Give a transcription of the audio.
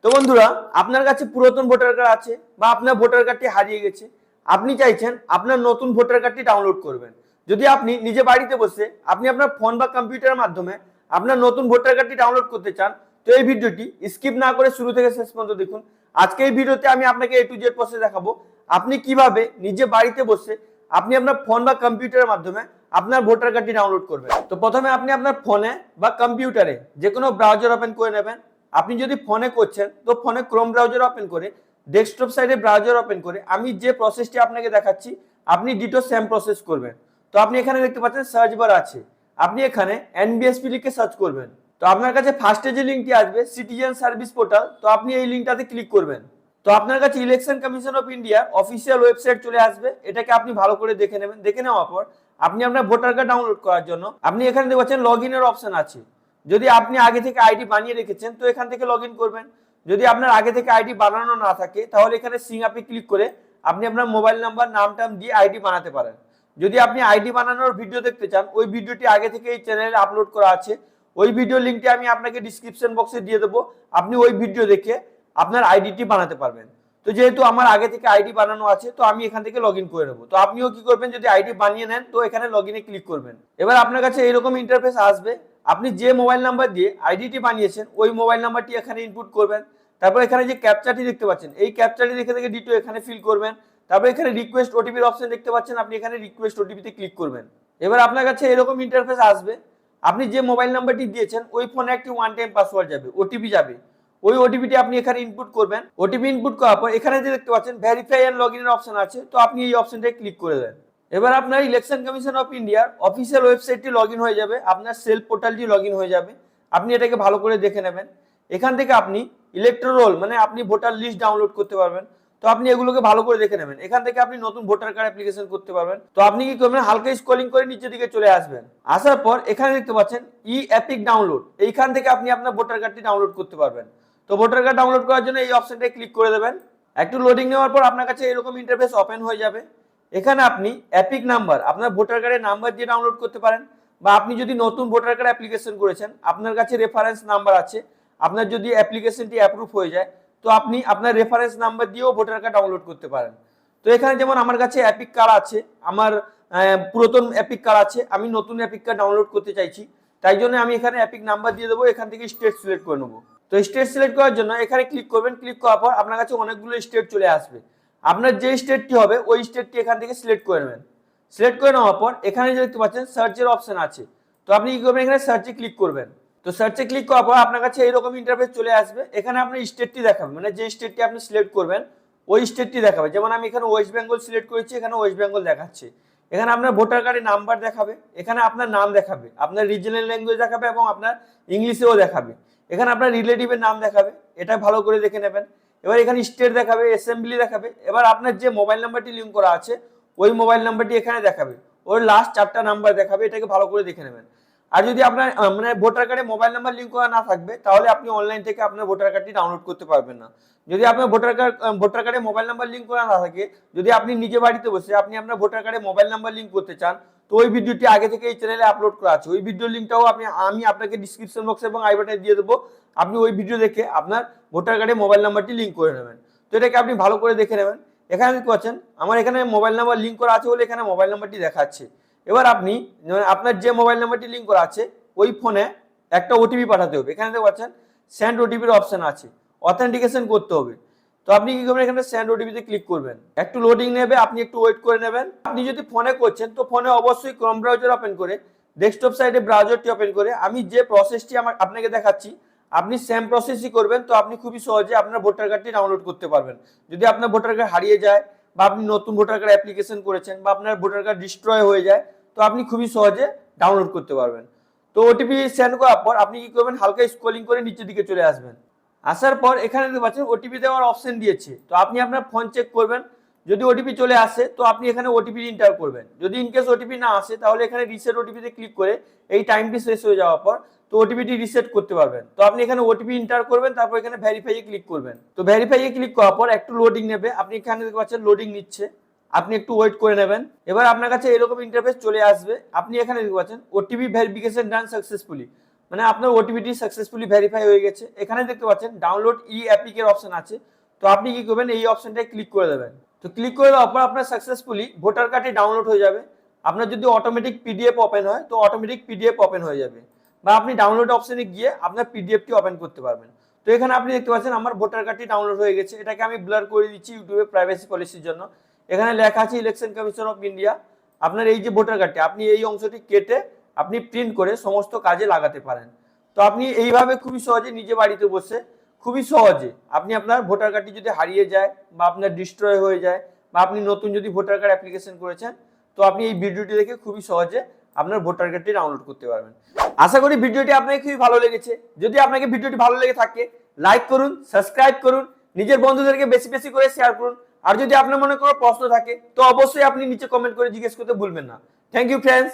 তো বন্ধুরা, আপনার কাছে পুরাতন ভোটার কার্ড আছে বা আপনার ভোটার কার্ডটি হারিয়ে গেছে, আপনি চাইছেন আপনার নতুন ভোটার কার্ডটি ডাউনলোড করবেন। যদি আপনি নিজে বাড়িতে বসে আপনি আপনার ফোন বা কম্পিউটারের মাধ্যমে আপনার নতুন ভোটার কার্ডটি ডাউনলোড করতে চান, তো এই ভিডিওটি স্কিপ না করে শুরু থেকে শেষ পর্যন্ত দেখুন। আজকে এই ভিডিওতে আমি আপনাকে A to Z প্রসেস দেখাবো আপনি কিভাবে নিজে বাড়িতে বসে আপনি আপনার ফোন বা কম্পিউটারের মাধ্যমে আপনার ভোটার কার্ডটি ডাউনলোড করবেন। তো প্রথমে আপনি আপনার ফোনে বা কম্পিউটারে যে কোনো ব্রাউজার ওপেন করে নেবেন। আপনি যদি ফোনে করছেন তো ফোনে ক্রোম ব্রাউজার ওপেন করে ডেস্কটপ সাইডে ব্রাউজার ওপেন করে আমি যে প্রসেসটি আপনাকে দেখাচ্ছি আপনি ডিটো সেম প্রসেস করবেন। তো আপনি এখানে দেখতে পাচ্ছেন সার্চ বার আছে, আপনি এখানে এনবিএসপি লিখে সার্চ করবেন। তো আপনার কাছে ফার্স্টে যে লিঙ্কটি আসবে সিটিজেন সার্ভিস পোর্টাল, তো আপনি এই লিঙ্কটাতে ক্লিক করবেন। তো আপনার কাছে ইলেকশন কমিশন অফ ইন্ডিয়ার অফিসিয়াল ওয়েবসাইট চলে আসবে, এটাকে আপনি ভালো করে দেখে নেবেন। দেখে নেওয়ার পর আপনি আপনার ভোটার কার্ড ডাউনলোড করার জন্য আপনি এখানে দেখতে পাচ্ছেন লগ ইনের অপশন আছে। যদি আপনি আগে থেকে আইডি বানিয়ে রেখেছেন তো এখান থেকে লগ ইন করবেন। যদি আপনার আগে থেকে আইডি বানানো না থাকে তাহলে এখানে সিং আপে ক্লিক করে আপনি আপনার মোবাইল নাম্বার নাম টাম দিয়ে আইডি বানাতে পারেন। যদি আপনি আইডি বানানোর ভিডিও দেখতে চান, ওই ভিডিওটি আগে থেকে এই চ্যানেলে আপলোড করা আছে, ওই ভিডিও লিঙ্কটি আমি আপনাকে ডিসক্রিপশন বক্সে দিয়ে দেবো। আপনি ওই ভিডিও দেখে আপনার আইডিটি বানাতে পারবেন। তো যেহেতু আমার আগে থেকে আইডি বানানো আছে তো আমি এখান থেকে লগ ইন করে নেবো। তো আপনিও কি করবেন, যদি আইডি বানিয়ে নেন তো এখানে লগ ইনে ক্লিক করবেন। এবার আপনার কাছে এরকম ইন্টারফেস আসবে, আপনি যে মোবাইল নাম্বার দিয়ে আইডিটি বানিয়েছেন ওই মোবাইল নাম্বারটি এখানে ইনপুট করবেন। তারপর এখানে যে ক্যাপচাটি দেখতে পাচ্ছেন এই ক্যাপচাটি দেখে থেকে ডিটো এখানে ফিল করবেন। তারপর এখানে রিকোয়েস্ট ওটিপির অপশন দেখতে পাচ্ছেন, আপনি এখানে রিকোয়েস্ট ওটিপিতে ক্লিক করবেন। এবার আপনার কাছে এরকম ইন্টারফেস আসবে, আপনি যে মোবাইল নাম্বারটি দিয়েছেন ওই ফোনে একটি ওয়ান টাইম পাসওয়ার্ড যাবে, ওটিপি যাবে। ওই ওটিপিটি আপনি এখানে ইনপুট করবেন। ওটিপি ইনপুট করার পর এখানে যে দেখতে পাচ্ছেন ভেরিফাই এন্ড লগ ইনের অপশন আছে, তো আপনি এই অপশনটায় ক্লিক করে দেন। এবার আপনার ইলেকশন কমিশন অফ ইন্ডিয়ার অফিসিয়াল ওয়েবসাইটটি লগ ইন হয়ে যাবে, আপনার সেলফ পোর্টালটি লগ ইন হয়ে যাবে। আপনি এটাকে ভালো করে দেখে নেবেন। এখান থেকে আপনি ইলেকট্রাল মানে আপনি ভোটার লিস্ট ডাউনলোড করতে পারবেন। তো আপনি এগুলোকে ভালো করে দেখে নেবেন। এখান থেকে আপনি নতুন ভোটার কার্ড অ্যাপ্লিকেশন করতে পারবেন। তো আপনি কি করবেন, হালকা স্ক্রলিং করে নিচের দিকে চলে আসবেন। আসার পর এখানে দেখতে পাচ্ছেন ই এপিক ডাউনলোড, এইখান থেকে আপনি আপনার ভোটার কার্ডটি ডাউনলোড করতে পারবেন। তো ভোটার কার্ড ডাউনলোড করার জন্য এই অপশনটায় ক্লিক করে দেবেন। একটু লোডিং নেওয়ার পর আপনার কাছে এরকম ইন্টারফেস ওপেন হয়ে যাবে। এখানে আপনি এপিক নাম্বার আপনার ভোটার কার্ডের নাম্বার দিয়ে ডাউনলোড করতে পারেন, বা আপনি যদি নতুন ভোটার কার্ড অ্যাপ্লিকেশন করেছেন আপনার কাছে রেফারেন্স নাম্বার আছে, আপনার যদি অ্যাপ্লিকেশনটি অ্যাপ্রুভ হয়ে যায় তো আপনি আপনার রেফারেন্স নাম্বার দিয়েও ভোটার কার্ড ডাউনলোড করতে পারেন। তো এখানে যেমন আমার কাছে এপিক কার্ড আছে, আমার পুরাতন এপিক কার্ড আছে, আমি নতুন এপিক কার্ড ডাউনলোড করতে চাইছি, তাই জন্য আমি এখানে এপিক নাম্বার দিয়ে দেবো। এখান থেকে স্টেট সিলেক্ট করে নেবো। তো স্টেট সিলেক্ট করার জন্য এখানে ক্লিক করবেন। ক্লিক করার পর আপনার কাছে অনেকগুলো স্টেট চলে আসবে, আপনার যে স্টেটটি হবে ওই স্টেটটি এখান থেকে সিলেক্ট করে নেবেন। সিলেক্ট করে নেওয়ার পর এখানে যে দেখতে পাচ্ছেন সার্চের অপশন আছে, তো আপনি কি করবেন, এখানে সার্চে ক্লিক করবেন। তো সার্চে ক্লিক করার পর আপনার কাছে এইরকম ইন্টারফেস চলে আসবে। এখানে আপনি স্টেটটি দেখাবে, মানে যে স্টেটটি আপনি সিলেক্ট করবেন ওই স্টেটটি দেখাবে। যেমন আমি এখানে ওয়েস্ট বেঙ্গল সিলেক্ট করেছি, এখানে ওয়েস্ট বেঙ্গল দেখাচ্ছে। এখানে আপনার ভোটার কার্ডের নাম্বার দেখাবে, এখানে আপনার নাম দেখাবে, আপনার রিজনাল ল্যাঙ্গুয়েজ দেখাবে এবং আপনার ইংলিশেও দেখাবে। এখানে আপনার রিলেটিভের নাম দেখাবে, এটা ভালো করে দেখে নেবেন। এবার এখানে স্টেট দেখাবে, অ্যাসেম্বলি দেখাবে। এবার আপনার যে মোবাইল নাম্বারটি লিঙ্ক করা আছে ওই মোবাইল নাম্বারটি এখানে দেখাবে, ওর লাস্ট 4টা নাম্বার দেখাবে, এটাকে ভালো করে দেখে নেবেন। আর যদি আপনার মানে ভোটার কার্ডে মোবাইল নাম্বার লিঙ্ক করা না থাকবে তাহলে আপনি অনলাইন থেকে আপনার ভোটার কার্ডটি ডাউনলোড করতে পারবেন না। যদি আপনার ভোটার কার্ডে মোবাইল নাম্বার লিঙ্ক করা না থাকে, যদি আপনি নিজে বাড়িতে বসে আপনি আপনার ভোটার কার্ডে মোবাইল নাম্বার লিঙ্ক করতে চান, তো ওই ভিডিওটি আগে থেকে এই চ্যানেলে আপলোড করা আছে, ওই ভিডিও লিঙ্কটাও আমি আপনাকে ডিসক্রিপশন বক্সে এবং আই বাটনে দিয়ে দেবো। আপনি ওই ভিডিও দেখে আপনার ভোটার কার্ডে মোবাইল নাম্বারটি লিঙ্ক করে নেবেন। তো এটাকে আপনি ভালো করে দেখে নেবেন। এখানে দেখতে পাচ্ছেন আমার এখানে মোবাইল নাম্বার লিঙ্ক করা আছে বলে এখানে মোবাইল নাম্বারটি দেখাচ্ছে। এবার আপনি আপনার যে মোবাইল নাম্বারটি লিঙ্ক করা আছে ওই ফোনে একটা ওটিপি পাঠাতে হবে। এখানে দেখতে পাচ্ছেন সেন্ড ওটিপির অপশন আছে, অথেন্টিকেশন করতে হবে। তো আপনি কি করবেন, এখানে সেন্ড ওটিপিতে ক্লিক করবেন। একটু লোডিং নেবে, আপনি একটু ওয়েট করে নেবেন। আপনি যদি ফোনে করছেন তো ফোনে অবশ্যই ক্রোম ব্রাউজার ওপেন করে ডেস্কটপ সাইডে ব্রাউজারটি ওপেন করে আমি যে প্রসেসটি আপনাকে দেখাচ্ছি আপনি সেম প্রসেসই করবেন। তো আপনি খুবই সহজে আপনার ভোটার কার্ডটি ডাউনলোড করতে পারবেন। যদি আপনার ভোটার কার্ড হারিয়ে যায় বা আপনি নতুন ভোটার কার্ড অ্যাপ্লিকেশন করেছেন বা আপনার ভোটার কার্ড ডিস্ট্রয় হয়ে যায় তো আপনি খুবই সহজে ডাউনলোড করতে পারবেন। তো ওটিপি সেন্ড করার পর আপনি কি করবেন, হালকা স্ক্রলিং করে নিচের দিকে চলে আসবেন। আসার পর এখানে দেখতে পাচ্ছেন ওটিপি দেওয়ার অপশন দিয়েছে, তো আপনি আপনার ফোন চেক করবেন। যদি ওটিপি চলে আসে তো আপনি এখানে ওটিপি এন্টার করবেন। যদি ইনকেস ওটিপি না আসে তাহলে এখানে রিসেট ওটিপিতে ক্লিক করে এই টাইমটি শেষ হয়ে যাওয়ার পর তো ওটিপিটি রিসেট করতে পারবেন। তো আপনি এখানে ওটিপি এন্টার করবেন, তারপর এখানে ভেরিফাইয়ে ক্লিক করবেন। তো ভেরিফাইয়ে ক্লিক করার পর একটু লোডিং নেবে, আপনি এখানে দেখতে পাচ্ছেন লোডিং নিচ্ছে, আপনি একটু ওয়েট করে নেবেন। এবার আপনার কাছে এরকম ইন্টারফেস চলে আসবে, আপনি এখানে দেখতে পাচ্ছেন ওটিপি ভেরিফিকেশন ডান সাকসেসফুলি। মানে আপনার ওটিপিটি সাকসেসফুলি ভেরিফাই হয়ে গেছে। এখানে দেখতে পাচ্ছেন ডাউনলোড ই অ্যাপিকের অপশন আছে। তো আপনি কি করবেন, এই অপশনটায় ক্লিক করে দেবেন। তো ক্লিক করে দেওয়ার পর আপনার সাকসেসফুলি ভোটার কার্ডটি ডাউনলোড হয়ে যাবে। আপনার যদি অটোমেটিক পিডিএফ ওপেন হয় তো অটোমেটিক পিডিএফ ওপেন হয়ে যাবে, বা আপনি ডাউনলোড অপশনে গিয়ে আপনার পিডিএফটি ওপেন করতে পারবেন। তো এখানে আপনি দেখতে পাচ্ছেন আমার ভোটার কার্ডটি ডাউনলোড হয়ে গেছে। এটাকে আমি ব্লার করে দিচ্ছি ইউটিউবে প্রাইভেসি পলিসির জন্য। এখানে লেখা আছে ইলেকশন কমিশন অফ ইন্ডিয়া। আপনার এই যে ভোটার কার্ডটি, আপনি এই অংশটি কেটে আপনি প্রিন্ট করে সমস্ত কাজে লাগাতে পারেন। তো আপনি এইভাবে খুবই সহজে নিজে বাড়িতে বসে খুবই সহজে আপনি আপনার ভোটার কার্ডটি যদি হারিয়ে যায় বা আপনার ডিস্ট্রয় হয়ে যায়, বা আপনি নতুন যদি ভোটার কার্ড অ্যাপ্লিকেশন করেছেন, তো আপনি এই ভিডিওটি দেখে খুবই সহজে আপনার ভোটার কার্ডটি ডাউনলোড করতে পারবেন। আশা করি ভিডিওটি আপনাকে খুবই ভালো লেগেছে। যদি আপনাকে ভিডিওটি ভালো লেগে থাকে লাইক করুন, সাবস্ক্রাইব করুন, নিজের বন্ধুদেরকে বেশি বেশি করে শেয়ার করুন। আর যদি আপনার মনে কোনো প্রশ্ন থাকে তো অবশ্যই আপনি নিচে কমেন্ট করে জিজ্ঞেস করতে ভুলবেন না। Thank you friends.